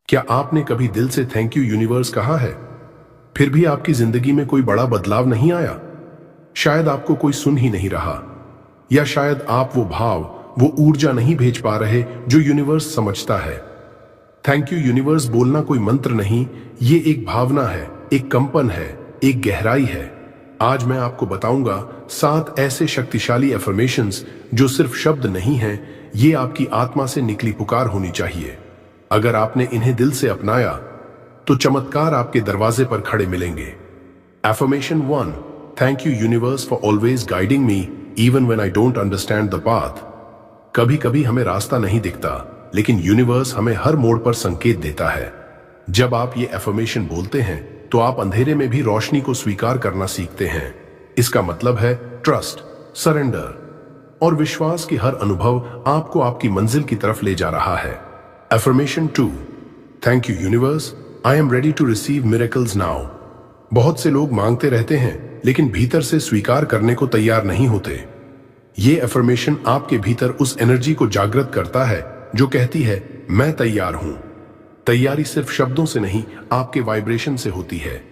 क्या आपने कभी दिल से थैंक यू यूनिवर्स कहा है, फिर भी आपकी जिंदगी में कोई बड़ा बदलाव नहीं आया? शायद आपको कोई सुन ही नहीं रहा, या शायद आप वो भाव, वो ऊर्जा नहीं भेज पा रहे जो यूनिवर्स समझता है। थैंक यू यूनिवर्स बोलना कोई मंत्र नहीं, ये एक भावना है, एक कंपन है, एक गहराई है। आज मैं आपको बताऊंगा 7 ऐसे शक्तिशाली एफर्मेशंस जो सिर्फ शब्द नहीं हैं, ये आपकी आत्मा से निकली पुकार होनी चाहिए। अगर आपने इन्हें दिल से अपनाया तो चमत्कार आपके दरवाजे पर खड़े मिलेंगे। Affirmation 1, thank you universe for always guiding me even when I don't understand the path. कभी कभी हमें रास्ता नहीं दिखता, लेकिन यूनिवर्स हमें हर मोड़ पर संकेत देता है। जब आप ये एफर्मेशन बोलते हैं तो आप अंधेरे में भी रोशनी को स्वीकार करना सीखते हैं। इसका मतलब है ट्रस्ट, सरेंडर और विश्वास की हर अनुभव आपको आपकी मंजिल की तरफ ले जा रहा है। Affirmation 2, thank you universe, I am ready to receive miracles now. बहुत से लोग मांगते रहते हैं लेकिन भीतर से स्वीकार करने को तैयार नहीं होते। ये एफर्मेशन आपके भीतर उस एनर्जी को जागृत करता है जो कहती है मैं तैयार हूं। तैयारी सिर्फ शब्दों से नहीं, आपके वाइब्रेशन से होती है।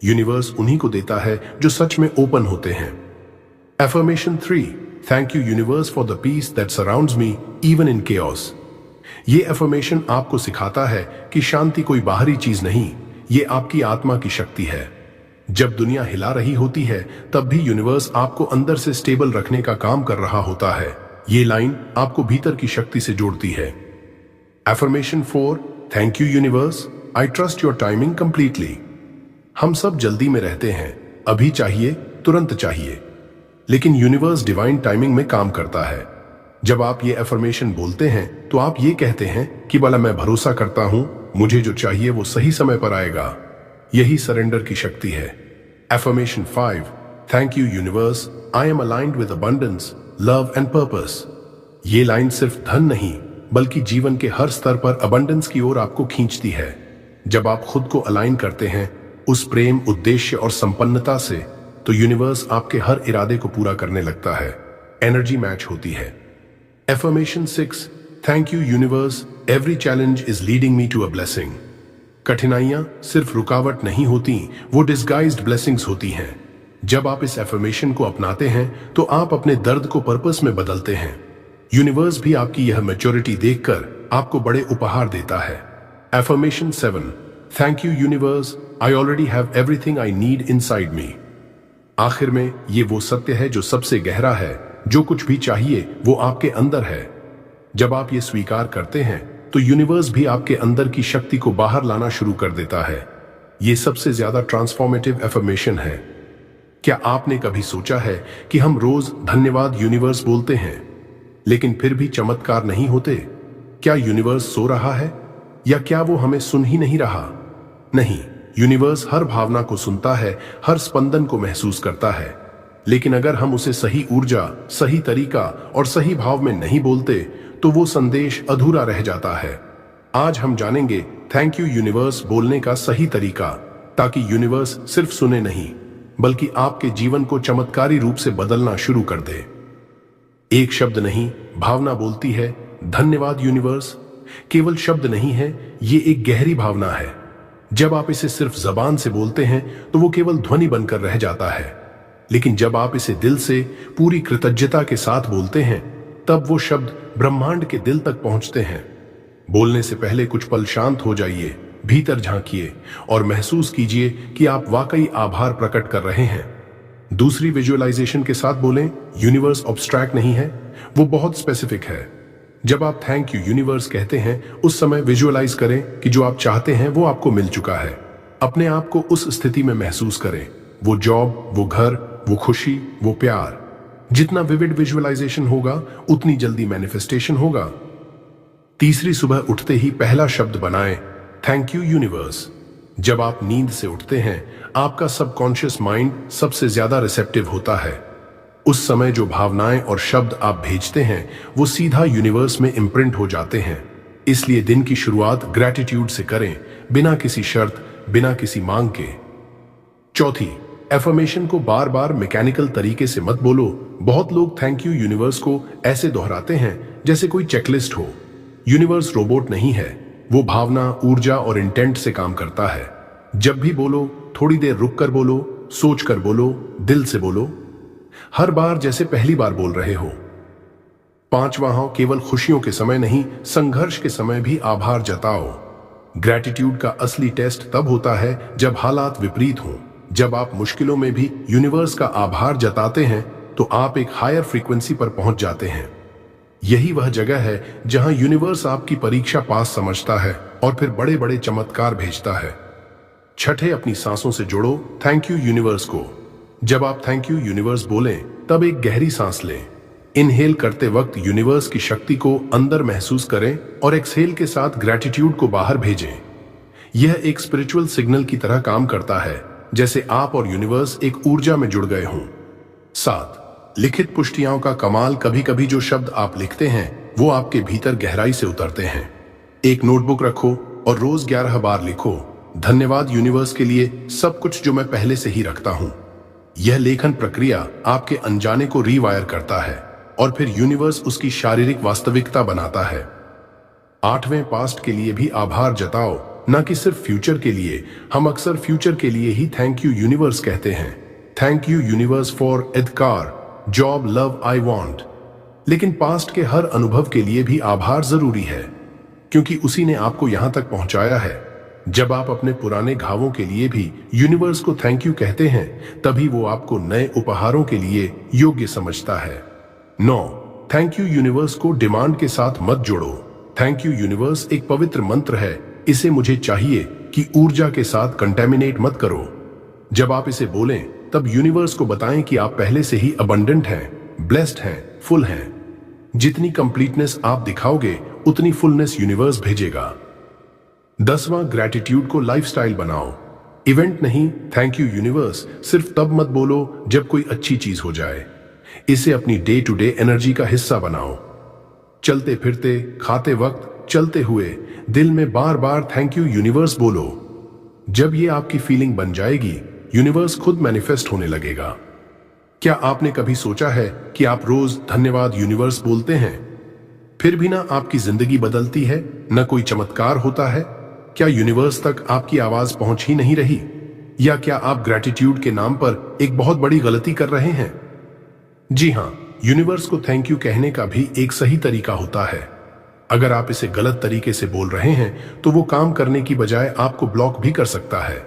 यूनिवर्स उन्हीं को देता है जो सच में ओपन होते हैं। Affirmation 3, thank you universe for the peace that surrounds me even in chaos. ये एफर्मेशन आपको सिखाता है कि शांति कोई बाहरी चीज नहीं, ये आपकी आत्मा की शक्ति है। जब दुनिया हिला रही होती है तब भी यूनिवर्स आपको अंदर से स्टेबल रखने का काम कर रहा होता है। ये लाइन आपको भीतर की शक्ति से जोड़ती है। Affirmation 4, thank you universe, I trust your timing completely. हम सब जल्दी में रहते हैं, अभी चाहिए, तुरंत चाहिए, लेकिन यूनिवर्स डिवाइन टाइमिंग में काम करता है। जब आप ये एफर्मेशन बोलते हैं तो आप ये कहते हैं कि भला मैं भरोसा करता हूं, मुझे जो चाहिए वो सही समय पर आएगा। यही सरेंडर की शक्ति है। Affirmation 5, thank you universe, I M aligned with abundance, love and purpose. ये लाइन सिर्फ धन नहीं बल्कि जीवन के हर स्तर पर अबंडेंस की ओर आपको खींचती है। जब आप खुद को अलाइन करते हैं उस प्रेम, उद्देश्य और संपन्नता से, तो यूनिवर्स आपके हर इरादे को पूरा करने लगता है। एनर्जी मैच होती है। Affirmation 6, thank you universe, every challenge is leading me to a blessing. कठिनाइयां सिर्फ रुकावट नहीं होती, वो डिस्गाइज्ड ब्लेसिंग्स होती हैं। जब आप इस एफर्मेशन को अपनाते हैं तो आप अपने दर्द को पर्पस में बदलते हैं। यूनिवर्स भी आपकी यह मैच्योरिटी देखकर आपको बड़े उपहार देता है। Affirmation 7, thank you universe, I already have everything I need inside me. आखिर में ये वो सत्य है जो सबसे गहरा है, जो कुछ भी चाहिए वो आपके अंदर है। जब आप ये स्वीकार करते हैं तो यूनिवर्स भी आपके अंदर की शक्ति को बाहर लाना शुरू कर देता है। ये सबसे ज्यादा ट्रांसफॉर्मेटिव एफर्मेशन है। क्या आपने कभी सोचा है कि हम रोज धन्यवाद यूनिवर्स बोलते हैं लेकिन फिर भी चमत्कार नहीं होते? क्या यूनिवर्स सो रहा है, या क्या वो हमें सुन ही नहीं रहा? नहीं, यूनिवर्स हर भावना को सुनता है, हर स्पंदन को महसूस करता है। लेकिन अगर हम उसे सही ऊर्जा, सही तरीका और सही भाव में नहीं बोलते तो वो संदेश अधूरा रह जाता है। आज हम जानेंगे थैंक यू यूनिवर्स बोलने का सही तरीका, ताकि यूनिवर्स सिर्फ सुने नहीं बल्कि आपके जीवन को चमत्कारी रूप से बदलना शुरू कर दे। एक शब्द नहीं, भावना बोलती है, धन्यवाद यूनिवर्स। केवल शब्द नहीं है, ये एक गहरी भावना है। जब आप इसे सिर्फ जबान से बोलते हैं तो वो केवल ध्वनि बनकर रह जाता है, लेकिन जब आप इसे दिल से पूरी कृतज्ञता के साथ बोलते हैं तब वो शब्द ब्रह्मांड के दिल तक पहुंचते हैं। बोलने से पहले कुछ पल शांत हो जाइए, भीतर झांकिए और महसूस कीजिए कि आप वाकई आभार प्रकट कर रहे हैं। दूसरी विजुअलाइजेशन के साथ बोलें। यूनिवर्स अब्स्ट्रैक्ट नहीं है, वो बहुत स्पेसिफिक है। जब आप थैंक यू यूनिवर्स कहते हैं उस समय विजुअलाइज करें कि जो आप चाहते हैं वो आपको मिल चुका है। अपने आप को उस स्थिति में महसूस करें, वो जॉब, वो घर, वो खुशी, वो प्यार। जितना विविड विजुअलाइजेशन होगा उतनी जल्दी मैनिफेस्टेशन होगा। तीसरी, सुबह उठते ही पहला शब्द बनाएं, थैंक यू यूनिवर्स। जब आप नींद से उठते हैं आपका सबकॉन्शियस माइंड सबसे ज्यादा रिसेप्टिव होता है। उस समय जो भावनाएं और शब्द आप भेजते हैं वो सीधा यूनिवर्स में इम्प्रिंट हो जाते हैं। इसलिए दिन की शुरुआत ग्रैटिट्यूड से करें, बिना किसी शर्त, बिना किसी मांग के। चौथी, एफर्मेशन को बार बार मैकेनिकल तरीके से मत बोलो। बहुत लोग थैंक यू यूनिवर्स को ऐसे दोहराते हैं जैसे कोई चेकलिस्ट हो। यूनिवर्स रोबोट नहीं है, वो भावना, ऊर्जा और इंटेंट से काम करता है। जब भी बोलो, थोड़ी देर रुक कर बोलो, सोच कर बोलो, दिल से बोलो, हर बार जैसे पहली बार बोल रहे हो। पांचवां हो, केवल खुशियों के समय नहीं, संघर्ष के समय भी आभार जताओ। ग्रैटिट्यूड का असली टेस्ट तब होता है जब हालात विपरीत हों। जब आप मुश्किलों में भी यूनिवर्स का आभार जताते हैं तो आप एक हायर फ्रीक्वेंसी पर पहुंच जाते हैं। यही वह जगह है जहां यूनिवर्स आपकी परीक्षा पास समझता है और फिर बड़े बड़े चमत्कार भेजता है। छठे, अपनी सांसों से जोड़ो थैंक यू यूनिवर्स को। जब आप थैंक यू यूनिवर्स बोलें तब एक गहरी सांस लें। इनहेल करते वक्त यूनिवर्स की शक्ति को अंदर महसूस करें और एक्सहेल के साथ ग्रैटिट्यूड को बाहर भेजें। यह एक स्पिरिचुअल सिग्नल की तरह काम करता है, जैसे आप और यूनिवर्स एक ऊर्जा में जुड़ गए हों। 7, लिखित पुष्टियाओं का कमाल। कभी कभी जो शब्द आप लिखते हैं वो आपके भीतर गहराई से उतरते हैं। एक नोटबुक रखो और रोज 11 बार लिखो, धन्यवाद यूनिवर्स के लिए सब कुछ जो मैं पहले से ही रखता हूं। यह लेखन प्रक्रिया आपके अनजाने को रीवायर करता है और फिर यूनिवर्स उसकी शारीरिक वास्तविकता बनाता है। 8वें, पास्ट के लिए भी आभार जताओ, न कि सिर्फ फ्यूचर के लिए। हम अक्सर फ्यूचर के लिए ही थैंक यू यूनिवर्स कहते हैं। थैंक यू यूनिवर्स फॉर एडकार, जॉब, लव आई वांट। लेकिन पास्ट के हर अनुभव के लिए भी आभार जरूरी है, क्योंकि उसी ने आपको यहां तक पहुंचाया है। जब आप अपने पुराने घावों के लिए भी यूनिवर्स को थैंक यू कहते हैं, तभी वो आपको नए उपहारों के लिए योग्य समझता है। 9, थैंक यू यूनिवर्स को डिमांड के साथ मत जोड़ो। थैंक यू यूनिवर्स एक पवित्र मंत्र है, इसे मुझे चाहिए कि ऊर्जा के साथ कंटेमिनेट मत करो। जब आप इसे बोलें तब यूनिवर्स को बताएं कि आप पहले से ही अबंडेंट हैं, ब्लेस्ड हैं, फुल हैं। जितनी कंप्लीटनेस आप दिखाओगे उतनी फुलनेस यूनिवर्स भेजेगा। 10वां, ग्रैटिट्यूड को लाइफस्टाइल बनाओ, इवेंट नहीं। थैंक यू यूनिवर्स सिर्फ तब मत बोलो जब कोई अच्छी चीज हो जाए। इसे अपनी डे टू डे एनर्जी का हिस्सा बनाओ। चलते फिरते, खाते वक्त, चलते हुए दिल में बार बार थैंक यू यूनिवर्स बोलो। जब ये आपकी फीलिंग बन जाएगी, यूनिवर्स खुद मैनिफेस्ट होने लगेगा। क्या आपने कभी सोचा है कि आप रोज धन्यवाद यूनिवर्स बोलते हैं, फिर भी ना आपकी जिंदगी बदलती है, न कोई चमत्कार होता है? क्या यूनिवर्स तक आपकी आवाज पहुंच ही नहीं रही? या क्या आप ग्रैटिट्यूड के नाम पर एक बहुत बड़ी गलती कर रहे हैं? जी हां, यूनिवर्स को थैंक यू कहने का भी एक सही तरीका होता है। अगर आप इसे गलत तरीके से बोल रहे हैं तो वो काम करने की बजाय आपको ब्लॉक भी कर सकता है।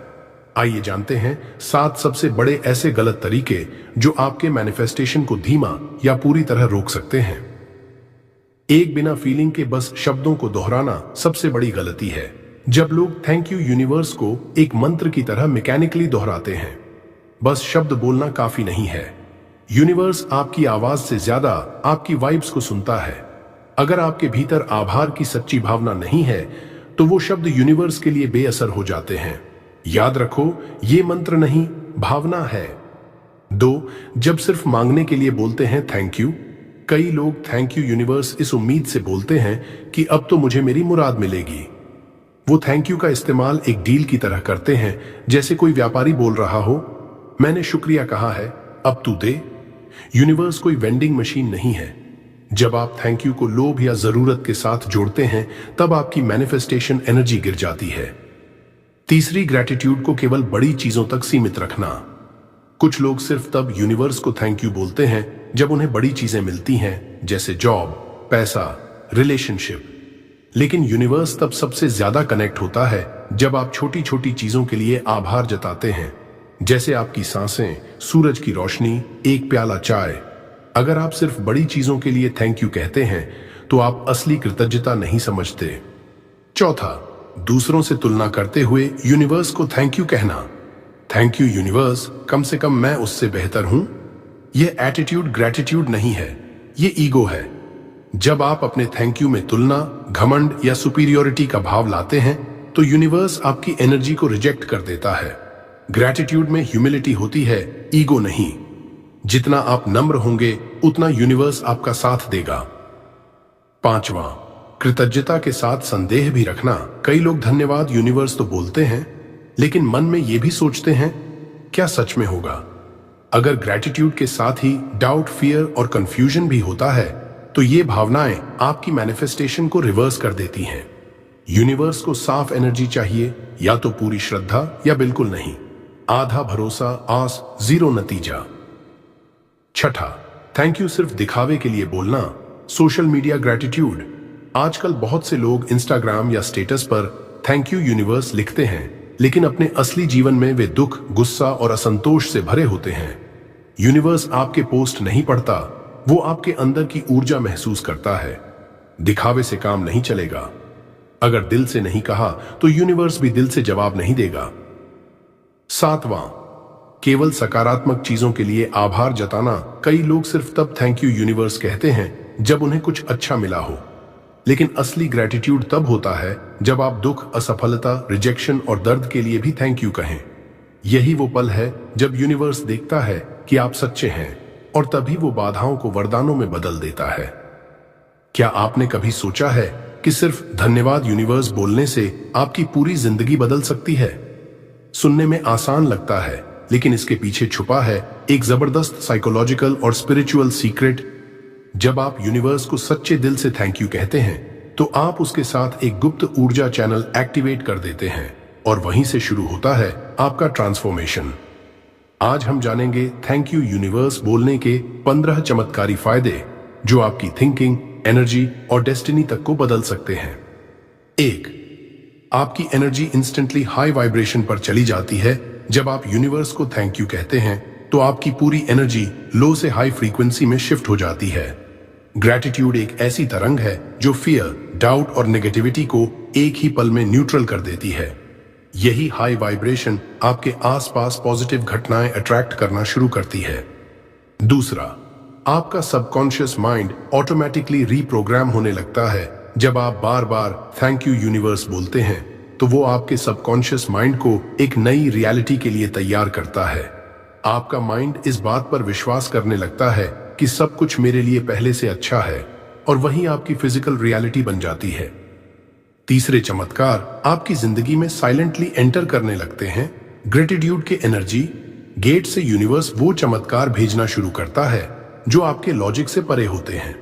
आइए जानते हैं 7 सबसे बड़े ऐसे गलत तरीके जो आपके मैनिफेस्टेशन को धीमा या पूरी तरह रोक सकते हैं। 1, बिना फीलिंग के बस शब्दों को दोहराना सबसे बड़ी गलती है। जब लोग थैंक यू यूनिवर्स को एक मंत्र की तरह मैकेनिकली दोहराते हैं, बस शब्द बोलना काफी नहीं है। यूनिवर्स आपकी आवाज से ज्यादा आपकी वाइब्स को सुनता है। अगर आपके भीतर आभार की सच्ची भावना नहीं है तो वो शब्द यूनिवर्स के लिए बेअसर हो जाते हैं। याद रखो, ये मंत्र नहीं, भावना है। 2, जब सिर्फ मांगने के लिए बोलते हैं थैंक यू। कई लोग थैंक यू यूनिवर्स इस उम्मीद से बोलते हैं कि अब तो मुझे मेरी मुराद मिलेगी। वो थैंक यू का इस्तेमाल एक डील की तरह करते हैं, जैसे कोई व्यापारी बोल रहा हो, मैंने शुक्रिया कहा है, अब तू दे। यूनिवर्स कोई वेंडिंग मशीन नहीं है। जब आप थैंक यू को लोभ या जरूरत के साथ जोड़ते हैं तब आपकी मैनिफेस्टेशन एनर्जी गिर जाती है। 3, ग्रैटिट्यूड को केवल बड़ी चीजों तक सीमित रखना। कुछ लोग सिर्फ तब यूनिवर्स को थैंक यू बोलते हैं जब उन्हें बड़ी चीजें मिलती हैं, जैसे जॉब, पैसा, रिलेशनशिप। लेकिन यूनिवर्स तब सबसे ज्यादा कनेक्ट होता है जब आप छोटी छोटी चीजों के लिए आभार जताते हैं, जैसे आपकी सांसें, सूरज की रोशनी, एक प्याला चाय। अगर आप सिर्फ बड़ी चीजों के लिए थैंक यू कहते हैं तो आप असली कृतज्ञता नहीं समझते। 4, दूसरों से तुलना करते हुए यूनिवर्स को थैंक यू कहना। थैंक यू यूनिवर्स, कम से कम मैं उससे बेहतर हूं। यह एटीट्यूड ग्रैटिट्यूड नहीं है, ये ईगो है। जब आप अपने थैंक यू में तुलना, घमंड या सुपीरियोरिटी का भाव लाते हैं तो यूनिवर्स आपकी एनर्जी को रिजेक्ट कर देता है। ग्रैटिट्यूड में ह्यूमिलिटी होती है, ईगो नहीं। जितना आप नम्र होंगे उतना यूनिवर्स आपका साथ देगा। 5वां, कृतज्ञता के साथ संदेह भी रखना। कई लोग धन्यवाद यूनिवर्स तो बोलते हैं, लेकिन मन में ये भी सोचते हैं, क्या सच में होगा? अगर ग्रैटिट्यूड के साथ ही डाउट, फियर और कंफ्यूजन भी होता है तो ये भावनाएं आपकी मैनिफेस्टेशन को रिवर्स कर देती हैं। यूनिवर्स को साफ एनर्जी चाहिए, या तो पूरी श्रद्धा या बिल्कुल नहीं। आधा भरोसा, आस, जीरो नतीजा। छठा, थैंक यू सिर्फ दिखावे के लिए बोलना, सोशल मीडिया ग्रेटिट्यूड। आजकल बहुत से लोग इंस्टाग्राम या स्टेटस पर थैंक यू यूनिवर्स लिखते हैं, लेकिन अपने असली जीवन में वे दुख, गुस्सा और असंतोष से भरे होते हैं। यूनिवर्स आपके पोस्ट नहीं पढ़ता, वो आपके अंदर की ऊर्जा महसूस करता है। दिखावे से काम नहीं चलेगा। अगर दिल से नहीं कहा तो यूनिवर्स भी दिल से जवाब नहीं देगा। सातवां, केवल सकारात्मक चीजों के लिए आभार जताना। कई लोग सिर्फ तब थैंक यू यूनिवर्स कहते हैं जब उन्हें कुछ अच्छा मिला हो, लेकिन असली ग्रेटिट्यूड तब होता है जब आप दुख, असफलता, रिजेक्शन और दर्द के लिए भी थैंक यू कहें। यही वो पल है जब यूनिवर्स देखता है कि आप सच्चे हैं, और तभी वो बाधाओं को वरदानों में बदल देता है। क्या आपने कभी सोचा है कि सिर्फ धन्यवाद यूनिवर्स बोलने से आपकी पूरी जिंदगी बदल सकती है? सुनने में आसान लगता है, लेकिन इसके पीछे छुपा है एक जबरदस्त साइकोलॉजिकल और स्पिरिचुअल सीक्रेट। जब आप यूनिवर्स को सच्चे दिल से थैंक यू कहते हैं, तो आप उसके साथ एक गुप्त ऊर्जा चैनल एक्टिवेट कर देते हैं, और वहीं से शुरू होता है आपका ट्रांसफॉर्मेशन। आज हम जानेंगे थैंक यू यूनिवर्स बोलने के 15 चमत्कारी फायदे, जो आपकी थिंकिंग, एनर्जी और डेस्टिनी तक को बदल सकते हैं। 1. आपकी एनर्जी इंस्टेंटली हाई वाइब्रेशन पर चली जाती है। जब आप यूनिवर्स को थैंक यू कहते हैं, तो आपकी पूरी एनर्जी लो से हाई फ्रीक्वेंसी में शिफ्ट हो जाती है। ग्रैटिट्यूड एक ऐसी तरंग है जो फियर, डाउट और नेगेटिविटी को एक ही पल में न्यूट्रल कर देती है। यही हाई वाइब्रेशन आपके आसपास पॉजिटिव घटनाएं अट्रैक्ट करना शुरू करती है। दूसरा, आपका सबकॉन्शियस माइंड ऑटोमेटिकली रीप्रोग्राम होने लगता है। जब आप बार बार थैंक यू यूनिवर्स बोलते हैं, तो वो आपके सबकॉन्शियस माइंड को एक नई रियलिटी के लिए तैयार करता है। आपका माइंड इस बात पर विश्वास करने लगता है कि सब कुछ मेरे लिए पहले से अच्छा है, और वही आपकी फिजिकल रियलिटी बन जाती है। तीसरे चमत्कार, आपकी जिंदगी में साइलेंटली एंटर करने लगते हैं। ग्रेटिट्यूड के एनर्जी गेट से यूनिवर्स वो चमत्कार भेजना शुरू करता है जो आपके लॉजिक से परे होते हैं।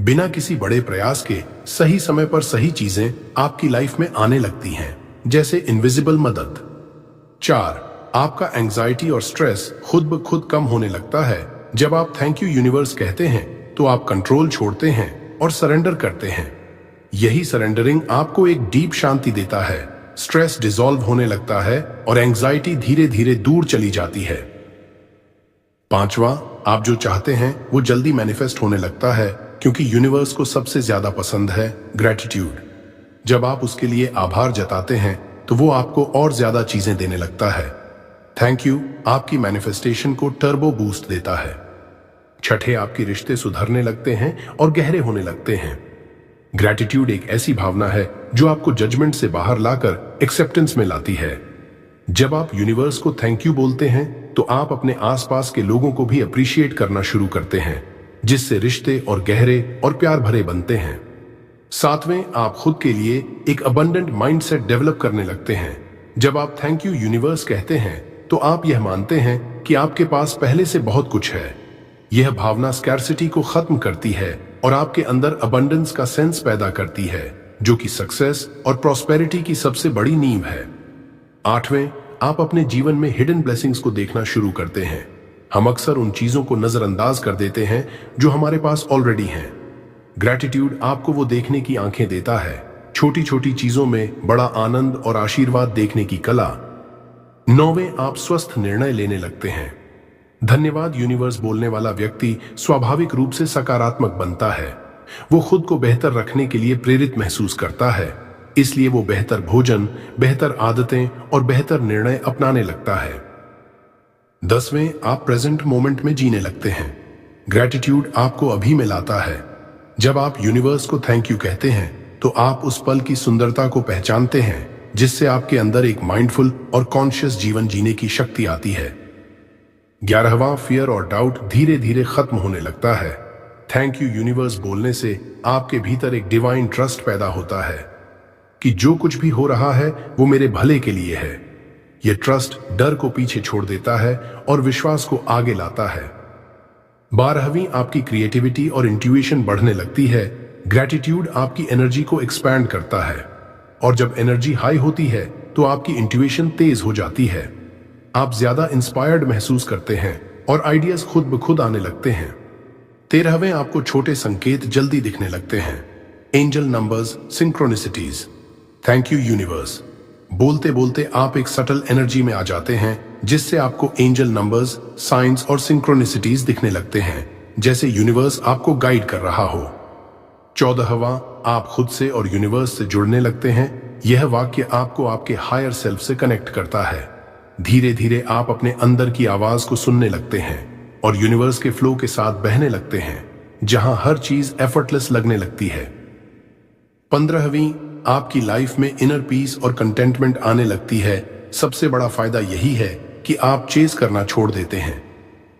बिना किसी बड़े प्रयास के सही समय पर सही चीजें आपकी लाइफ में आने लगती हैं, जैसे इनविजिबल मदद। 4. आपका एंजाइटी और स्ट्रेस खुद ब खुद कम होने लगता है। जब आप थैंक यू यूनिवर्स कहते हैं, तो आप कंट्रोल छोड़ते हैं और सरेंडर करते हैं। यही सरेंडरिंग आपको एक डीप शांति देता है। स्ट्रेस डिसॉल्व होने लगता है और एंजाइटी धीरे धीरे दूर चली जाती है। 5वां, आप जो चाहते हैं वो जल्दी मैनिफेस्ट होने लगता है, क्योंकि यूनिवर्स को सबसे ज्यादा पसंद है ग्रेटिट्यूड। जब आप उसके लिए आभार जताते हैं, तो वो आपको और ज्यादा चीजें देने लगता है। थैंक यू आपकी मैनिफेस्टेशन को टर्बो बूस्ट देता है। 6, आपके रिश्ते सुधरने लगते हैं और गहरे होने लगते हैं। ग्रेटिट्यूड एक ऐसी भावना है जो आपको जजमेंट से बाहर लाकर एक्सेप्टेंस में लाती है। जब आप यूनिवर्स को थैंक यू बोलते हैं, तो आप अपने आसपास के लोगों को भी अप्रिशिएट करना शुरू करते हैं, जिससे रिश्ते और गहरे और प्यार भरे बनते हैं। 7वें, आप खुद के लिए एक अबंडेंट माइंडसेट डेवलप करने लगते हैं। जब आप थैंक यू यूनिवर्स कहते हैं, तो आप यह मानते हैं कि आपके पास पहले से बहुत कुछ है। यह भावना स्कैर्सिटी को खत्म करती है और आपके अंदर अबंडेंस का सेंस पैदा करती है, जो कि सक्सेस और प्रॉस्पेरिटी की सबसे बड़ी नींव है। 8वें, आप अपने जीवन में हिडन ब्लेसिंग्स को देखना शुरू करते हैं। हम अक्सर उन चीजों को नजरअंदाज कर देते हैं जो हमारे पास ऑलरेडी हैं। ग्रेटिट्यूड आपको वो देखने की आंखें देता है, छोटी छोटी चीजों में बड़ा आनंद और आशीर्वाद देखने की कला। 9वें, आप स्वस्थ निर्णय लेने लगते हैं। धन्यवाद यूनिवर्स बोलने वाला व्यक्ति स्वाभाविक रूप से सकारात्मक बनता है। वो खुद को बेहतर रखने के लिए प्रेरित महसूस करता है, इसलिए वो बेहतर भोजन, बेहतर आदतें और बेहतर निर्णय अपनाने लगता है। 10वें, आप प्रेजेंट मोमेंट में जीने लगते हैं। ग्रेटिट्यूड आपको अभी में लाता है। जब आप यूनिवर्स को थैंक यू कहते हैं, तो आप उस पल की सुंदरता को पहचानते हैं, जिससे आपके अंदर एक माइंडफुल और कॉन्शियस जीवन जीने की शक्ति आती है। 11वां, फियर और डाउट धीरे धीरे खत्म होने लगता है। थैंक यू यूनिवर्स बोलने से आपके भीतर एक डिवाइन ट्रस्ट पैदा होता है कि जो कुछ भी हो रहा है वो मेरे भले के लिए है। यह ट्रस्ट डर को पीछे छोड़ देता है और विश्वास को आगे लाता है। 12वीं, आपकी क्रिएटिविटी और इंट्यूशन बढ़ने लगती है। ग्रेटिट्यूड आपकी एनर्जी को एक्सपैंड करता है। और जब एनर्जी हाई होती है तो आपकी इंट्यूशन तेज हो जाती है। आप ज्यादा इंस्पायर्ड महसूस करते हैं और आइडियाज खुद ब खुद आने लगते हैं। 13वें, आपको छोटे संकेत जल्दी दिखने लगते हैं। Angel numbers, synchronicities. Thank you universe. बोलते बोलते आप एक सटल एनर्जी में आ जाते हैं जिससे आपको एंजल नंबर्स, साइंस और सिंक्रोनिसिटीज दिखने लगते हैं, जैसे यूनिवर्स आपको गाइड कर रहा हो। 14वां, आप खुद से और यूनिवर्स से जुड़ने लगते हैं। यह वाक्य आपको आपके हायर सेल्फ से कनेक्ट करता है। धीरे धीरे आप अपने अंदर की आवाज को सुनने लगते हैं और यूनिवर्स के फ्लो के साथ बहने लगते हैं, जहां हर चीज एफर्टलेस लगने लगती है। 15वीं, आपकी लाइफ में इनर पीस और कंटेंटमेंट आने लगती है। सबसे बड़ा फायदा यही है कि आप चेज करना छोड़ देते हैं।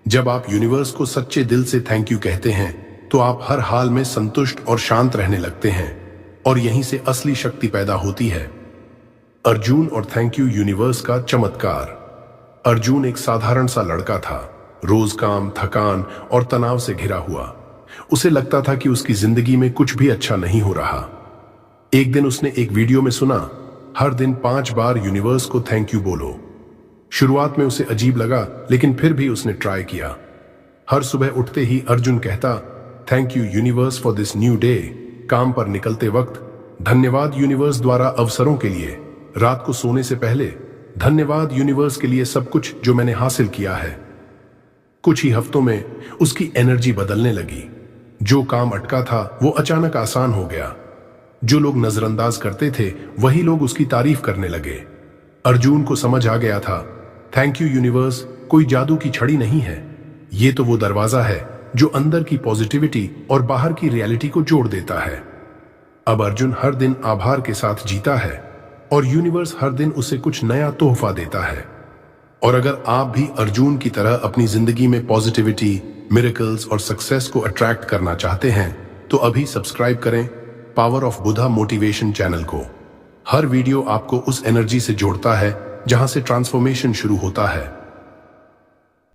जब आप यूनिवर्स को सच्चे दिल से थैंक यू कहते हैं तो आप हर हाल में संतुष्ट और शांत रहने लगते हैं और यहीं से असली शक्ति पैदा होती है। अर्जुन और थैंक यू यूनिवर्स का चमत्कार। अर्जुन एक साधारण सा लड़का था, रोज काम, थकान और तनाव से घिरा हुआ। उसे लगता था कि उसकी जिंदगी में कुछ भी अच्छा नहीं हो रहा। एक दिन उसने एक वीडियो में सुना, हर दिन 5 बार यूनिवर्स को थैंक यू बोलो। शुरुआत में उसे अजीब लगा, लेकिन फिर भी उसने ट्राई किया। हर सुबह उठते ही अर्जुन कहता, thank you universe for this new day. काम पर निकलते वक्त, धन्यवाद यूनिवर्स द्वारा अवसरों के लिए। रात को सोने से पहले, धन्यवाद यूनिवर्स के लिए सब कुछ जो मैंने हासिल किया है। कुछ ही हफ्तों में उसकी एनर्जी बदलने लगी। जो काम अटका था वो अचानक आसान हो गया। जो लोग नजरअंदाज करते थे वही लोग उसकी तारीफ करने लगे। अर्जुन को समझ आ गया था, थैंक यू यूनिवर्स कोई जादू की छड़ी नहीं है। ये तो वो दरवाजा है जो अंदर की पॉजिटिविटी और बाहर की रियलिटी को जोड़ देता है। अब अर्जुन हर दिन आभार के साथ जीता है और यूनिवर्स हर दिन उसे कुछ नया तोहफा देता है। और अगर आप भी अर्जुन की तरह अपनी जिंदगी में पॉजिटिविटी, मिरेकल्स और सक्सेस को अट्रैक्ट करना चाहते हैं तो अभी सब्सक्राइब करें power of Buddha motivation channel को। हर वीडियो आपको उस एनर्जी से जोड़ता है जहां से ट्रांसफॉर्मेशन शुरू होता है।